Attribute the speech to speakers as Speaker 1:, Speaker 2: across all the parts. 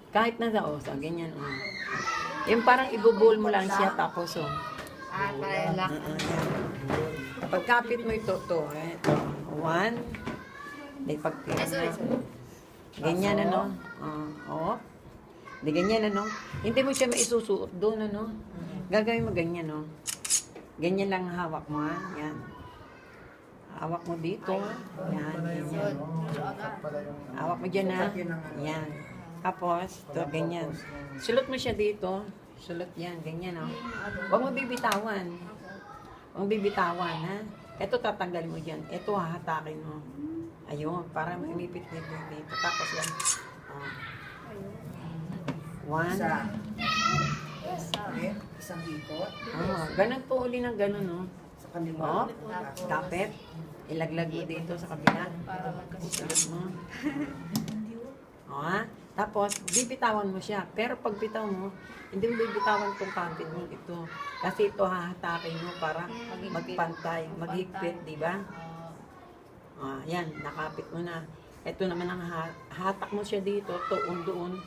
Speaker 1: Kahit nasa osa, ganyan. Yung parang ibubul mo lang siya tapos
Speaker 2: Para lock.
Speaker 1: yan. Pagkapit mo ito, ito. 1. Di pagtira
Speaker 2: Sorry.
Speaker 1: ganyan Di ganyan Hindi mo siya maisusuot doon Gagawin mo ganyan Ganyan lang hawak mo Yan. Hawak mo dito. Yan. Ganyan. Hawak mo dyan Yan. Tapos, ito ganyan. Sulot mo siya dito. Sulot yan. Ganyan Huwag mo bibitawan. Huwag mo bibitawan Ito tatanggalin mo dyan. Ito hahatakin mo. Ayun. Para maimipit dito. Tapos yan. 1.
Speaker 3: Isang ikot.
Speaker 1: Ganun po uli ng ganun,
Speaker 3: Sa kanila.
Speaker 1: Kapit. Ilaglag mo dito sa kabila. Sulot mo. Tapos, bibitawan mo siya. Pero pag bitaw mo, hindi mo bibitawan tong kapit mo ito. Kasi ito hahatakin mo para magpantay, maghigpit, di ba? Yan, nakapit mo na. Ito naman ang hatak mo siya dito, doon.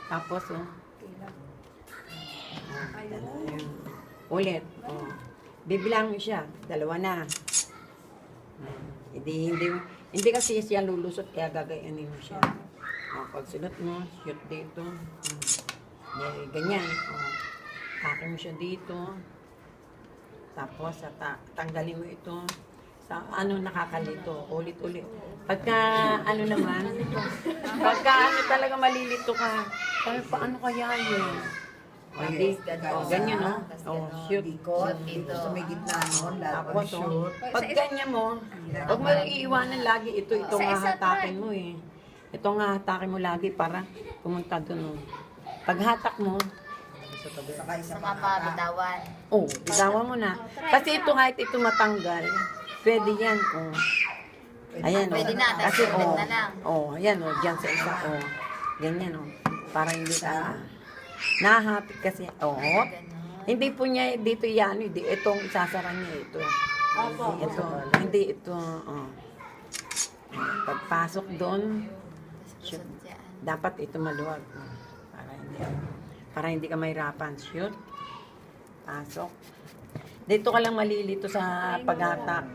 Speaker 1: Tapos, ulit. Bibilang mo siya. 2 na. Hindi kasi siya lulusot, kaya gagayanin mo siya. Pag sulot mo, shoot dito. Ganyan. Hakin mo siya dito. Tapos, tanggalin mo ito. Sa nakakalito. Ulit-ulit. Pagka, talaga malilito ka. Paano kaya yun? Ganyan, shoot.
Speaker 3: Ikot. Sa may gitna nun.
Speaker 1: Tapos,
Speaker 3: Shoot.
Speaker 1: pag ganyan mo, huwag mo iiwanan lagi ito nga hatakin mo Ito nga hatakin mo lagi para pumunta doon. Pag hatak mo,
Speaker 3: Saka isa
Speaker 2: Sa mapabitawan.
Speaker 1: bitawan mo na. Kasi ito kahit ito matanggal, pwede yan. Ayan
Speaker 2: Pwede na,
Speaker 1: Kasi
Speaker 2: tapos na lang.
Speaker 1: ayan dyan sa isa. Ganyan para hindi ka nahapit kasi. Hindi po niya dito yan. Itong isasara niya ito. Ito. Hindi ito. Pagpasok doon, shoot. Dapat ito maluwag. Para hindi ka mahirapan. Shoot. Pasok. Dito ka lang malilito sa paghatak.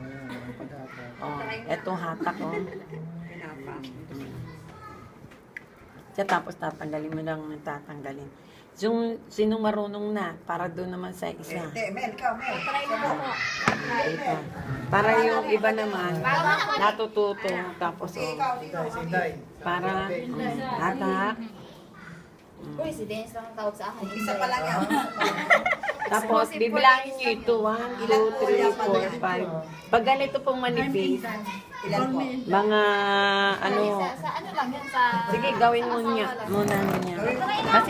Speaker 1: Ito hatak. Tapos tatanggalin mo lang tatanggalin. Sinong marunong na, para doon naman sa isa.
Speaker 3: Mel, ikaw, Mel.
Speaker 1: Ito. Para yung iba naman, natututo. Tapos, para hatak.
Speaker 2: Coincidence lang ang tawag sa akin.
Speaker 3: Isa pa lang yan.
Speaker 1: Tapos, bibilangin nyo ito. 1, 2, 3, 4, 5. Pag ganito pong manipis,
Speaker 3: Ilan po?
Speaker 1: mga
Speaker 2: Sa ano lang yan sa...
Speaker 1: sige, gawin mo niya. Muna niya. Kasi